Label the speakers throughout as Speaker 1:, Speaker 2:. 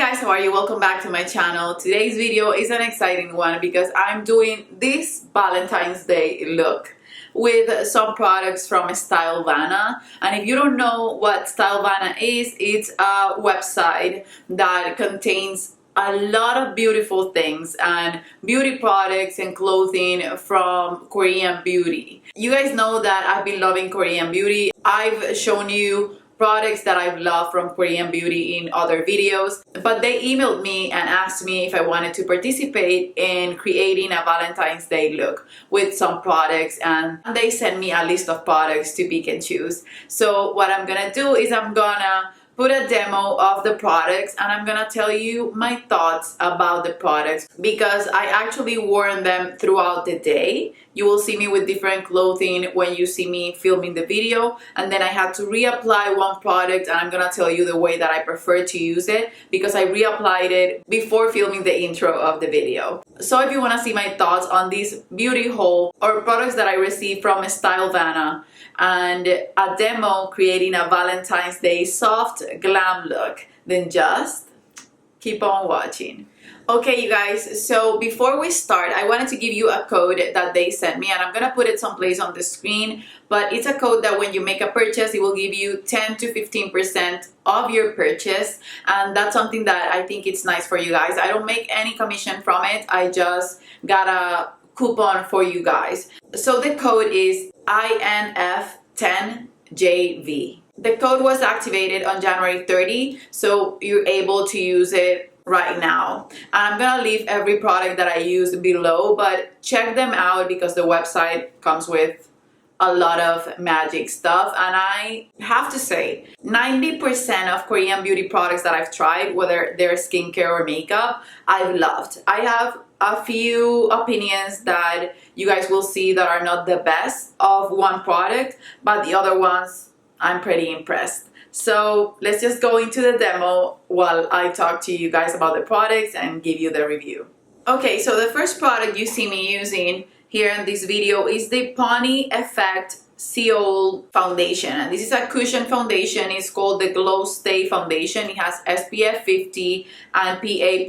Speaker 1: guys, how are you? Welcome back to my channel. Today's video is an exciting one because I'm doing this Valentine's Day look with some products from Stylevana. And if you don't know what Stylevana is, it's a website that contains a lot of beautiful things and beauty products and clothing from Korean beauty. You guys know that I've been loving Korean beauty. I've shown you products that I've loved from Korean beauty in other videos, but they emailed me and asked me if I wanted to participate in creating a Valentine's Day look with some products, and they sent me a list of products to pick and choose. So what I'm gonna do is I'm gonna put a demo of the products and I'm gonna tell you my thoughts about the products because I actually wore them throughout the day. You will see me with different clothing when you see me filming the video, and then I had to reapply one product and I'm gonna tell you the way that I prefer to use it because I reapplied it before filming the intro of the video. So if you wanna see my thoughts on this beauty haul or products that I received from Stylevana and a demo creating a Valentine's Day soft glam look, then just keep on watching. Okay, you guys, so before we start, I wanted to give you a code that they sent me, and I'm gonna put it someplace on the screen, but it's a code that when you make a purchase, it will give you 10 to 15% of your purchase, and that's something that I think it's nice for you guys. I don't make any commission from it. I just got a coupon for you guys. So the code is INF10JV. The code was activated on January 30, so you're able to use it right now. And I'm gonna leave every product that I use below, but check them out because the website comes with a lot of magic stuff. And I have to say, 90% of Korean beauty products that I've tried, whether they're skincare or makeup, I've loved. I have a few opinions that you guys will see that are not the best of one product, but the other ones I'm pretty impressed. So let's just go into the demo while I talk to you guys about the products and give you the review. Okay, so the first product you see me using here in this video is the Pony Effect Seal Foundation, and this is a cushion foundation. It's called the Glow Stay Foundation. It has SPF 50 and PA+++.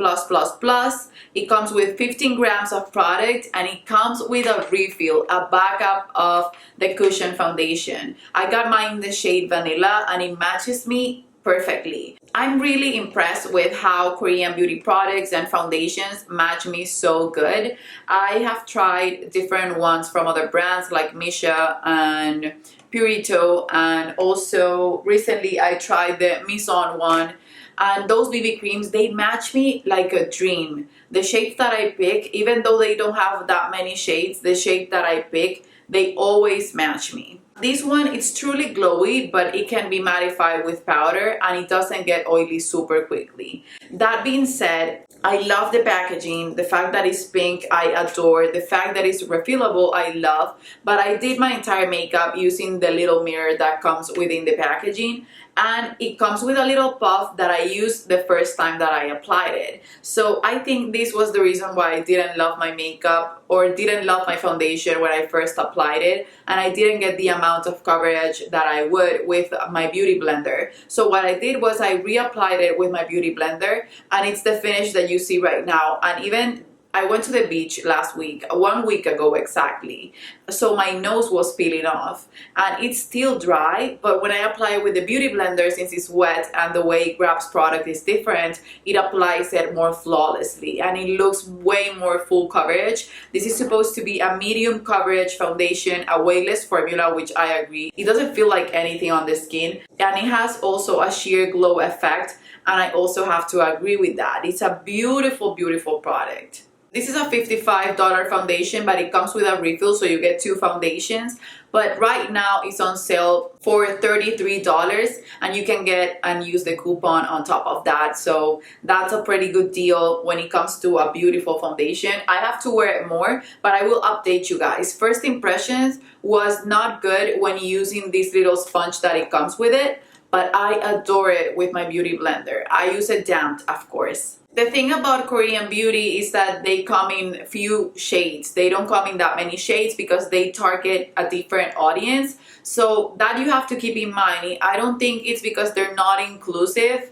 Speaker 1: It comes with 15 grams of product, and it comes with a refill, a backup of the cushion foundation. I got mine in the shade Vanilla, and it matches me perfectly. I'm really impressed with how Korean beauty products and foundations match me so good. I have tried different ones from other brands like Misha and Purito, and also recently I tried the Maison one, and those BB creams, they match me like a dream. The shades that I pick, even though they don't have that many shades, the shade that I pick, they always match me. This one is truly glowy, but it can be mattified with powder and it doesn't get oily super quickly. That being said, I love the packaging. The fact that it's pink, I adore. The fact that it's refillable, I love. But I did my entire makeup using the little mirror that comes within the packaging, and it comes with a little puff that I used the first time that I applied it. So I think this was the reason why I didn't love my makeup or didn't love my foundation when I first applied it, and I didn't get the amount of coverage that I would with my beauty blender. So what I did was I reapplied it with my beauty blender, and it's the finish that you see right now. And even I went to the beach last week, 1 week ago exactly, so my nose was peeling off and it's still dry, but when I apply it with the beauty blender, since it's wet and the way it grabs product is different, it applies it more flawlessly and it looks way more full coverage. This is supposed to be a medium coverage foundation, a weightless formula, which I agree. It doesn't feel like anything on the skin, and it has also a sheer glow effect, and I also have to agree with that. It's a beautiful, beautiful product. This is a $55 foundation, but it comes with a refill, so you get two foundations. But right now it's on sale for $33, and you can get and use the coupon on top of that. So that's a pretty good deal when it comes to a beautiful foundation. I have to wear it more, but I will update you guys. First impressions was not good when using this little sponge that it comes with it, but I adore it with my beauty blender. I use it damped, of course. The thing about Korean beauty is that they come in few shades. They don't come in that many shades because they target a different audience. So that you have to keep in mind. I don't think it's because they're not inclusive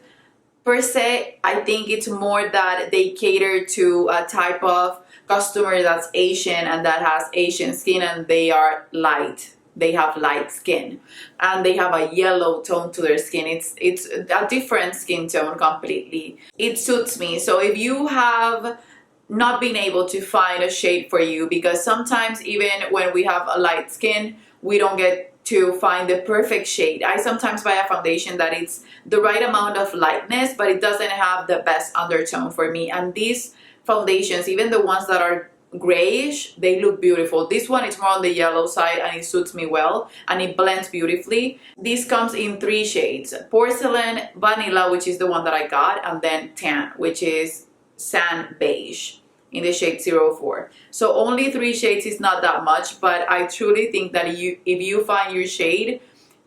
Speaker 1: per se. I think it's more that they cater to a type of customer that's Asian and that has Asian skin, and they are light. They have light skin and they have a yellow tone to their skin. It's a different skin tone completely. It suits me. So if you have not been able to find a shade for you, because sometimes even when we have a light skin, we don't get to find the perfect shade. I sometimes buy a foundation that it's the right amount of lightness, but it doesn't have the best undertone for me. And these foundations, even the ones that are grayish, they look beautiful. This one is more on the yellow side and it suits me well and it blends beautifully. This comes in 3 shades: porcelain, vanilla, which is the one that I got, and then tan, which is sand beige, in the shade 04. So only 3 shades is not that much, but I truly think that if you find your shade,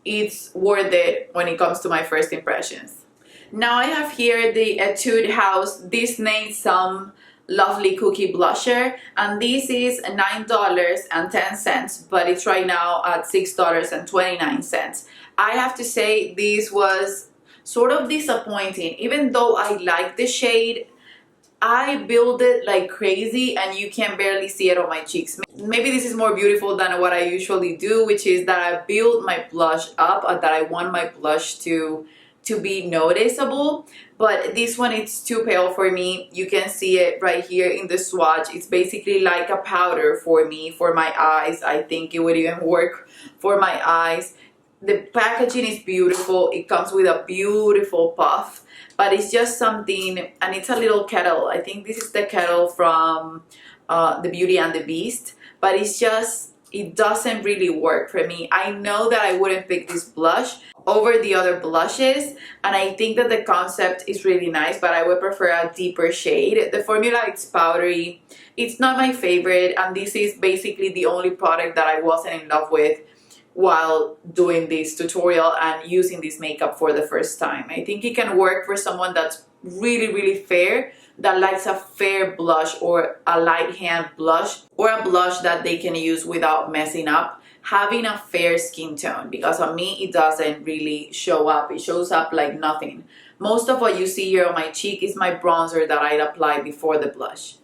Speaker 1: it's worth it when it comes to my first impressions. Now I have here the Etude House Disney Some Lovely Cookie Blusher, and this is $9.10, but it's right now at $6.29. I have to say this was sort of disappointing. Even though I like the shade, I build it like crazy and you can barely see it on my cheeks. Maybe this is more beautiful than what I usually do, which is that I build my blush up, that I want my blush to be noticeable. But this one, it's too pale for me. You can see it right here in the swatch. It's basically like a powder for me, for my eyes. I think it would even work for my eyes. The packaging is beautiful. It comes with a beautiful puff, but it's just something, and it's a little kettle. I think this is the kettle from The Beauty and the Beast, but it's just, it doesn't really work for me. I know that I wouldn't pick this blush over the other blushes, and I think that the concept is really nice, but I would prefer a deeper shade. The formula, it's powdery. It's not my favorite, and this is basically the only product that I wasn't in love with while doing this tutorial and using this makeup for the first time. I think it can work for someone that's really fair, that likes a fair blush or a light hand blush, or a blush that they can use without messing up having a fair skin tone, because on me it doesn't really show up. It shows up like nothing. Most of what you see here on my cheek is my bronzer that I'd apply before the blush.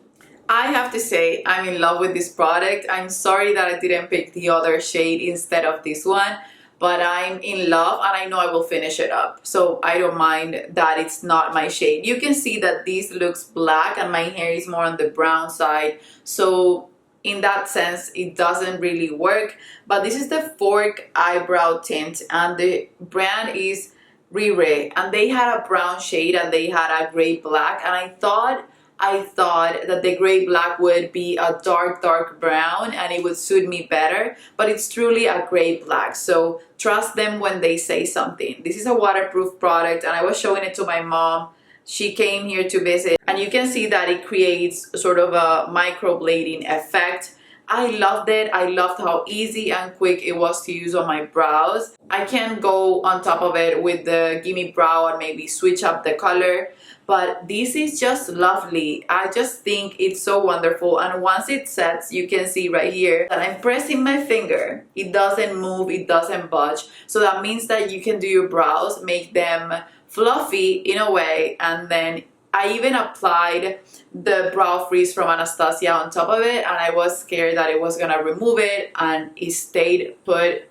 Speaker 1: I have to say I'm in love with this product. I'm sorry that I didn't pick the other shade instead of this one, but I'm in love and I know I will finish it up. So I don't mind that it's not my shade. You can see that this looks black and my hair is more on the brown side. So in that sense, it doesn't really work. But this is the Fork Eyebrow Tint and the brand is Rire, and they had a brown shade and they had a gray black, and I thought that the gray black would be a dark brown and it would suit me better, but it's truly a gray black. So trust them when they say something. This is a waterproof product and I was showing it to my mom. She came here to visit and you can see that it creates sort of a microblading effect. I loved it. I loved how easy and quick it was to use on my brows. I can go on top of it with the Gimme Brow and maybe switch up the color, but this is just lovely. I just think it's so wonderful, and once it sets, you can see right here that I'm pressing my finger. It doesn't move, it doesn't budge, so that means that you can do your brows, make them fluffy in a way, and then I even applied the brow freeze from Anastasia on top of it, and I was scared that it was gonna remove it, and it stayed put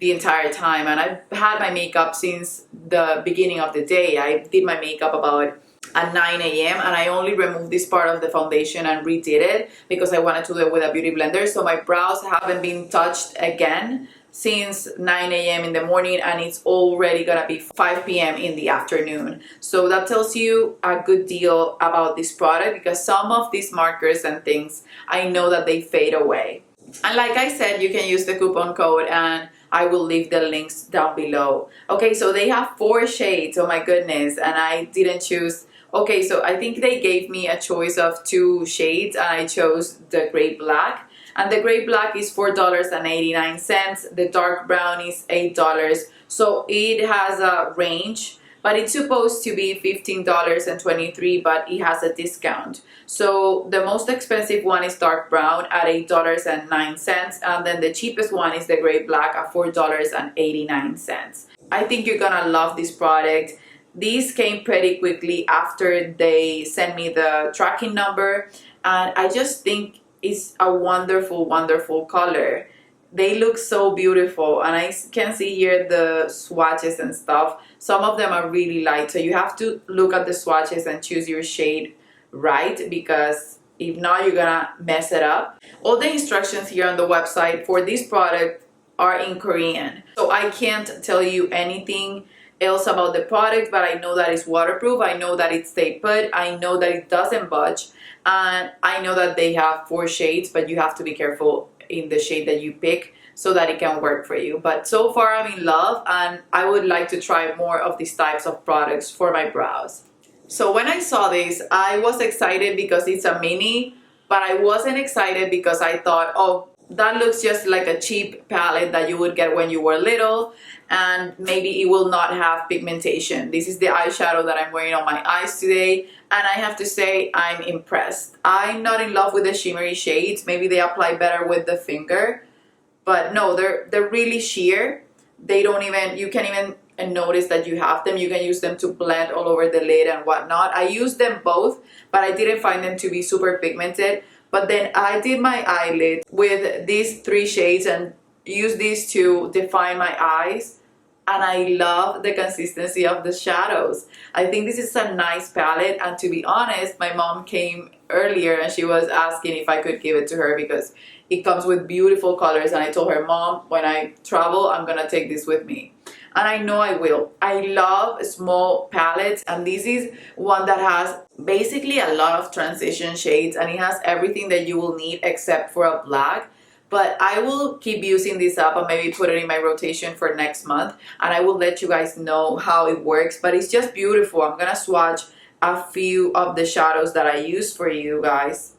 Speaker 1: the entire time. And I've had my makeup since the beginning of the day. I did my makeup about at 9 a.m. and I only removed this part of the foundation and redid it because I wanted to do it with a beauty blender. So my brows haven't been touched again since 9 a.m. in the morning, and it's already gonna be 5 p.m. in the afternoon. So that tells you a good deal about this product, because some of these markers and things, I know that they fade away. And like I said, you can use the coupon code and I will leave the links down below. Okay, so they have 4 shades, oh my goodness, and I didn't choose. Okay, so I think they gave me a choice of 2 shades and I chose the gray black. And the gray black is $4.89. The dark brown is $8. So it has a range, but it's supposed to be $15.23, but it has a discount. So the most expensive one is dark brown at $8.09, and then the cheapest one is the gray black at $4.89. I think you're gonna love this product. These came pretty quickly after they sent me the tracking number, and I just think it's a wonderful, wonderful color. They look so beautiful, and I can see here the swatches and stuff. Some of them are really light, so you have to look at the swatches and choose your shade right, because if not, you're gonna mess it up. All the instructions here on the website for this product are in Korean, so I can't tell you anything else about the product, but I know that it's waterproof, I know that it stay put, I know that it doesn't budge, and I know that they have 4 shades, but you have to be careful in the shade that you pick so that it can work for you. But so far I'm in love, and I would like to try more of these types of products for my brows. So when I saw this, I was excited because it's a mini, but I wasn't excited because I thought, oh, that looks just like a cheap palette that you would get when you were little, and maybe it will not have pigmentation. This is the eyeshadow that I'm wearing on my eyes today, and I have to say I'm impressed. I'm not in love with the shimmery shades. Maybe they apply better with the finger, but no, they're really sheer. They don't even, you can't even notice that you have them. You can use them to blend all over the lid and whatnot. I used them both, but I didn't find them to be super pigmented. But then I did my eyelid with these 3 shades and used these to define my eyes, and I love the consistency of the shadows. I think this is a nice palette, and to be honest, my mom came earlier and she was asking if I could give it to her because it comes with beautiful colors, and I told her, Mom, when I travel, I'm gonna take this with me. And I know I will. I love small palettes, and this is one that has basically a lot of transition shades, and it has everything that you will need except for a black. But I will keep using this up and maybe put it in my rotation for next month, and I will let you guys know how it works. But it's just beautiful. I'm gonna swatch a few of the shadows that I use for you guys.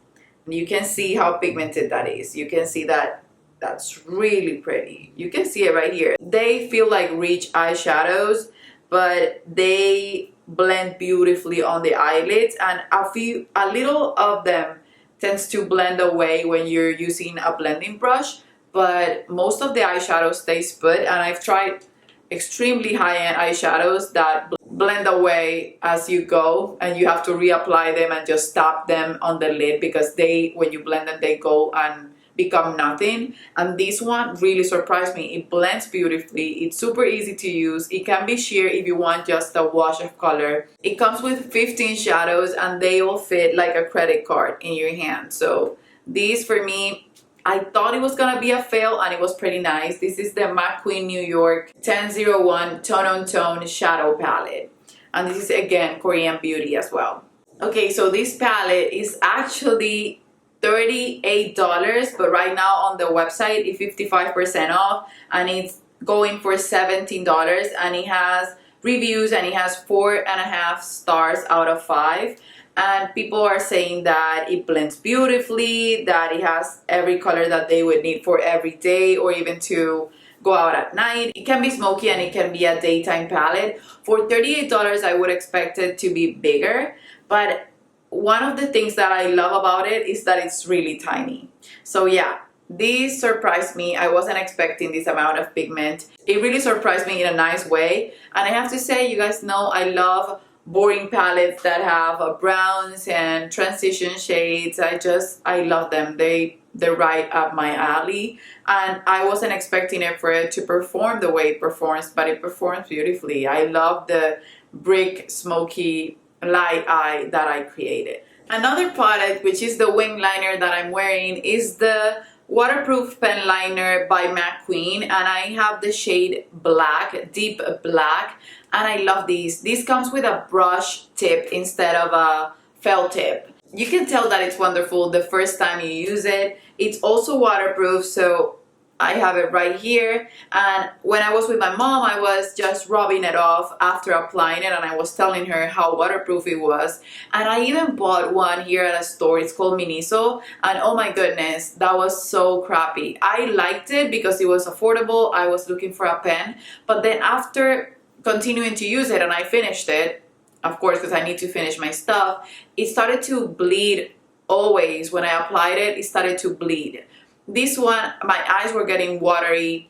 Speaker 1: You can see how pigmented that is. You can see that that's really pretty. You can see it right here. They feel like rich eyeshadows, but they blend beautifully on the eyelids, and a little of them tends to blend away when you're using a blending brush, but most of the eyeshadow stays put. And I've tried extremely high-end eyeshadows that blend away as you go, and you have to reapply them and just tap them on the lid because when you blend them, they go and become nothing. And this one really surprised me. It blends beautifully. It's super easy to use. It can be sheer if you want just a wash of color. It comes with 15 shadows, and they all fit like a credit card in your hand. So these, for me, I thought it was gonna be a fail, and it was pretty nice. This is the McQueen New York 1001 Tone on Tone Shadow Palette, and this is again Korean beauty as well. Okay, so this palette is actually $38, but right now on the website it's 55% off, and it's going for $17, and it has reviews, and it has 4.5 stars out of 5, and people are saying that it blends beautifully, that it has every color that they would need for every day or even to go out at night. It can be smoky, and it can be a daytime palette. For $38 I would expect it to be bigger, but one of the things that I love about it is that it's really tiny. So yeah, this surprised me. I wasn't expecting this amount of pigment. It really surprised me in a nice way. And I have to say, you guys know I love boring palettes that have browns and transition shades. I love them. They're right up my alley. And I wasn't expecting it for it to perform the way it performs, but it performs beautifully. I love the brick smoky light eye that I created. Another product, which is the wing liner that I'm wearing, is the waterproof pen liner by McQueen, and I have the shade black, deep black, and I love these. This comes with a brush tip instead of a felt tip. You can tell that it's wonderful the first time you use it. It's also waterproof, so I have it right here, and when I was with my mom, I was just rubbing it off after applying it, and I was telling her how waterproof it was. And I even bought one here at a store. It's called Miniso, and oh my goodness, that was so crappy. I liked it because it was affordable. I was looking for a pen, but then after continuing to use it and I finished it, of course, because I need to finish my stuff, it started to bleed always. When I applied it, it started to bleed. This one, my eyes were getting watery.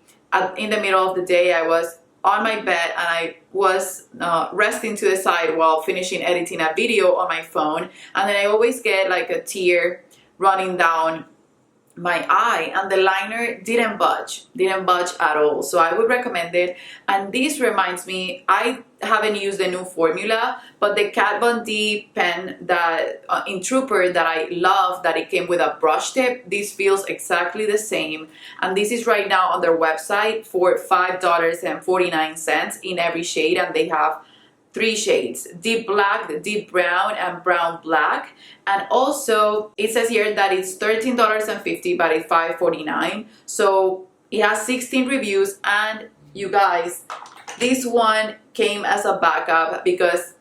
Speaker 1: In the middle of the day, I was on my bed and I was resting to the side while finishing editing a video on my phone, and then I always get like a tear running down my eye, and the liner didn't budge at all. So I would recommend it. And this reminds me, I haven't used the new formula, but the Kat Von D pen that in Trooper that I love, that it came with a brush tip, this feels exactly the same, and this is right now on their website for $5.49 in every shade, and they have 3 shades: deep black, deep brown, and brown black. And also it says here that it's $13.50 but it's $5.49. So it has 16 reviews, and you guys, this one came as a backup because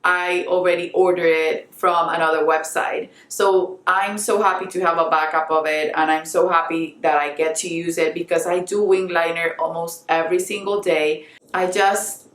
Speaker 1: I already ordered it from another website. So I'm so happy to have a backup of it, and I'm so happy that I get to use it because I do wing liner almost every single day. I just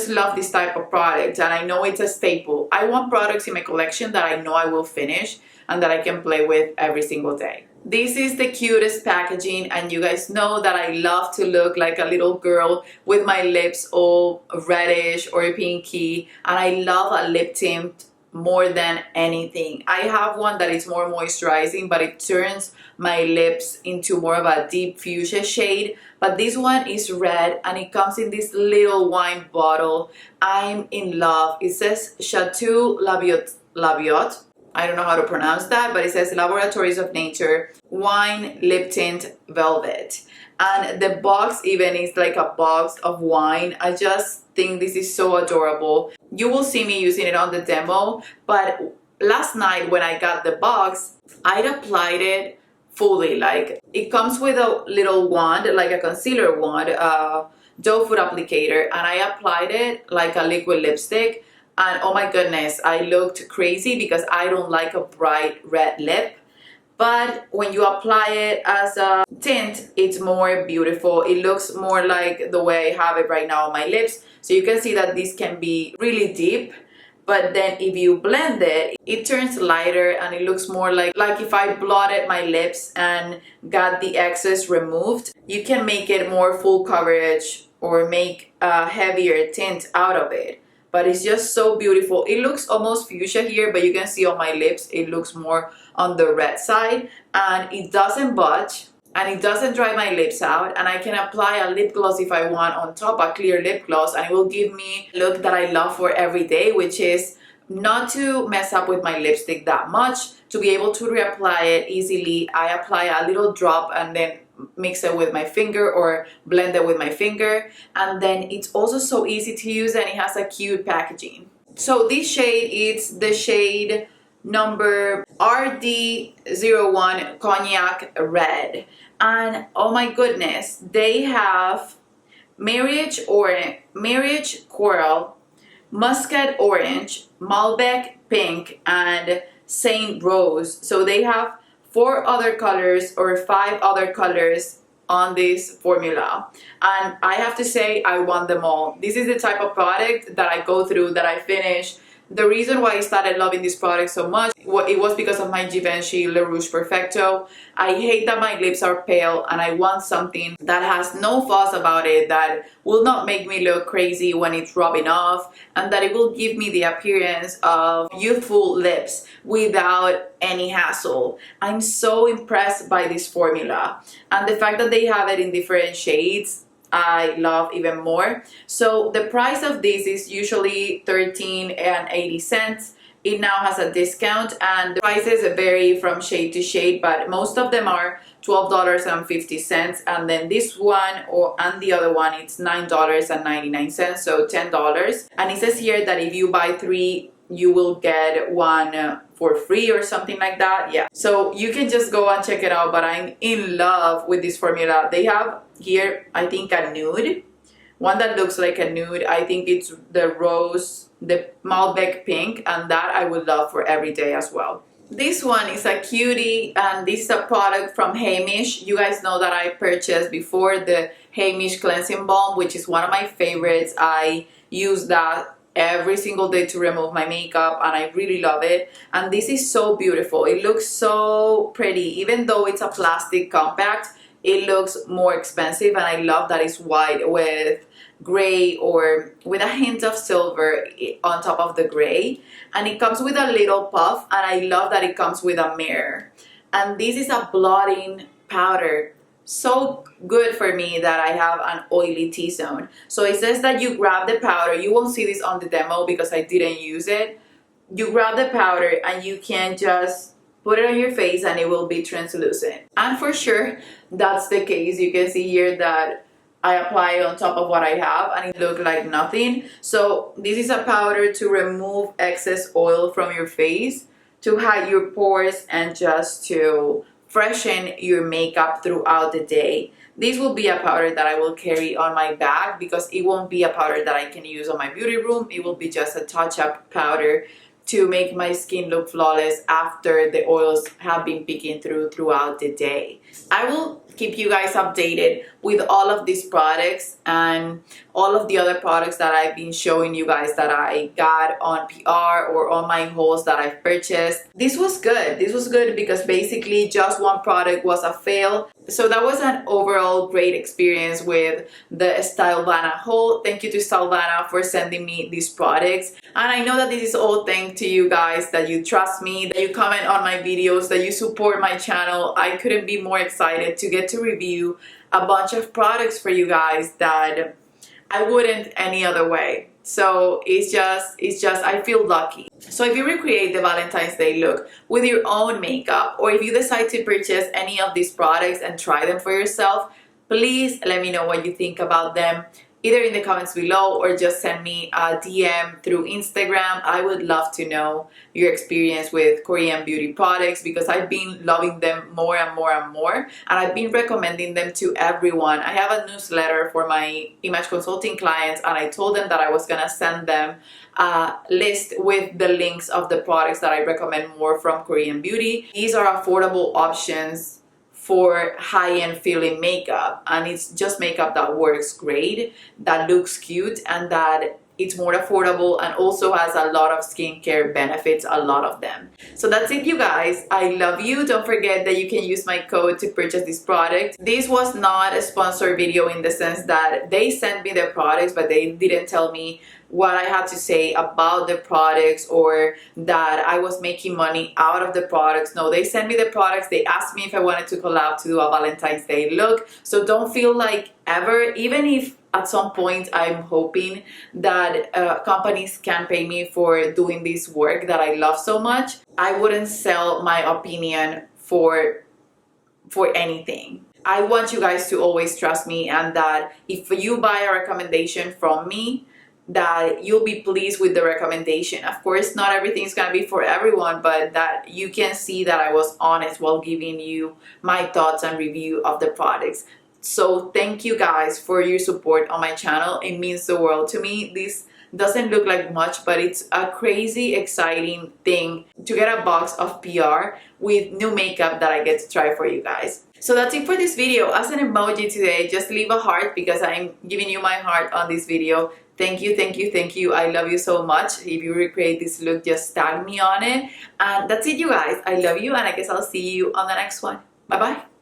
Speaker 1: love this type of product, and I know it's a staple. I want products in my collection that I know I will finish and that I can play with every single day. This is the cutest packaging, and you guys know that I love to look like a little girl with my lips all reddish or pinky, and I love a lip tint more than anything. I have one that is more moisturizing, but it turns my lips into more of a deep fuchsia shade. But this one is red, and it comes in this little wine bottle. I'm in love. It says Chateau Labiot. I don't know how to pronounce that, but it says Laboratories of Nature Wine Lip Tint Velvet. And the box even is like a box of wine. I just think this is so adorable. You will see me using it on the demo, but last night when I got the box, I'd applied it fully. Like, it comes with a little wand, like a concealer wand, doe foot applicator, and I applied it like a liquid lipstick. And oh my goodness, I looked crazy because I don't like a bright red lip. But when you apply it as a tint, it's more beautiful. It looks more like the way I have it right now on my lips. So you can see that this can be really deep, but then if you blend it, it turns lighter and it looks more like if I blotted my lips and got the excess removed. You can make it more full coverage or make a heavier tint out of it. But it's just so beautiful. It looks almost fuchsia here, but you can see on my lips it looks more on the red side, and it doesn't budge and it doesn't dry my lips out. And I can apply a lip gloss if I want on top, a clear lip gloss, and it will give me a look that I love for every day, which is not to mess up with my lipstick that much, to be able to reapply it easily. I apply a little drop and then mix it with my finger or blend it with my finger, and then it's also so easy to use, and it has a cute packaging. So this shade, it's the shade number RD01 Cognac Red, and oh my goodness, they have marriage coral, muscat orange, Malbec pink, and Saint Rose. So they have 4 other colors or 5 other colors on this formula, and I have to say I want them all. This is the type of product that I go through, that I finish. The reason why I started loving this product so much, it was because of my Givenchy Le Rouge Perfecto. I hate that my lips are pale, and I want something that has no fuss about it, that will not make me look crazy when it's rubbing off, and that it will give me the appearance of youthful lips without any hassle. I'm so impressed by this formula, and the fact that they have it in different shades, I love even more. So the price of this is usually $13.80. It now has a discount, and the prices vary from shade to shade, but most of them are $12.50, and then this one and the other one, it's $9.99, so $10. And it says here that if you buy 3, you will get 1 for free or something like that. Yeah, so you can just go and check it out, but I'm in love with this formula. They have here, I think, a nude one that looks like a nude. I think it's the rose, the Malbec pink, and that I would love for every day as well. This one is a cutie, and this is a product from Heimish. You guys know that I purchased before the Heimish cleansing balm, which is one of my favorites. I use that every single day to remove my makeup, and I really love it. And this is so beautiful. It looks so pretty. Even though it's a plastic compact, it looks more expensive, and I love that it's white with gray or with a hint of silver on top of the gray, and it comes with a little puff, and I love that it comes with a mirror. And this is a blotting powder, so good for me that I have an oily T-zone. So it says that you grab the powder. You won't see this on the demo because I didn't use it. You grab the powder and you can just put it on your face and it will be translucent. And for sure, that's the case. You can see here that I apply it on top of what I have and it looked like nothing. So this is a powder to remove excess oil from your face, to hide your pores, and just to freshen your makeup throughout the day. This will be a powder that I will carry on my bag because it won't be a powder that I can use on my beauty room. It will be just a touch-up powder to make my skin look flawless after the oils have been peeking throughout the day. I will keep you guys updated with all of these products and all of the other products that I've been showing you guys that I got on PR or on my hauls that I've purchased. This was good. This was good because basically just one product was a fail. So that was an overall great experience with the Stylevana haul. Thank you to Stylevana for sending me these products. And I know that this is all thanks to you guys, that you trust me, that you comment on my videos, that you support my channel. I couldn't be more excited to get to review a bunch of products for you guys that I wouldn't any other way. So it's just I feel lucky. So if you recreate the Valentine's Day look with your own makeup, or if you decide to purchase any of these products and try them for yourself, please let me know what you think about them, either in the comments below or just send me a DM through Instagram. I would love to know your experience with Korean beauty products because I've been loving them more and more and more, and I've been recommending them to everyone. I have a newsletter for my image consulting clients, and I told them that I was gonna send them a list with the links of the products that I recommend more from Korean beauty. These are affordable options for high-end feeling makeup, and it's just makeup that works great, that looks cute, and that it's more affordable and also has a lot of skincare benefits, a lot of them. So that's it, you guys. I love you. Don't forget that you can use my code to purchase this product. This was not a sponsored video in the sense that they sent me their products, but they didn't tell me what I had to say about the products or that I was making money out of the products. No, they sent me the products. They asked me if I wanted to collab to do a Valentine's Day look. So don't feel like ever, even if at some point I'm hoping that companies can pay me for doing this work that I love so much, I wouldn't sell my opinion for anything. I want you guys to always trust me, and that if you buy a recommendation from me, that you'll be pleased with the recommendation. Of course, not everything is gonna be for everyone, but that you can see that I was honest while giving you my thoughts and review of the products. So thank you guys for your support on my channel. It means the world to me. This doesn't look like much, but it's a crazy exciting thing to get a box of PR with new makeup that I get to try for you guys. So that's it for this video. As an emoji today, just leave a heart because I'm giving you my heart on this video. Thank you, thank you, thank you. I love you so much. If you recreate this look, just tag me on it. And that's it, you guys. I love you, and I guess I'll see you on the next one. Bye-bye.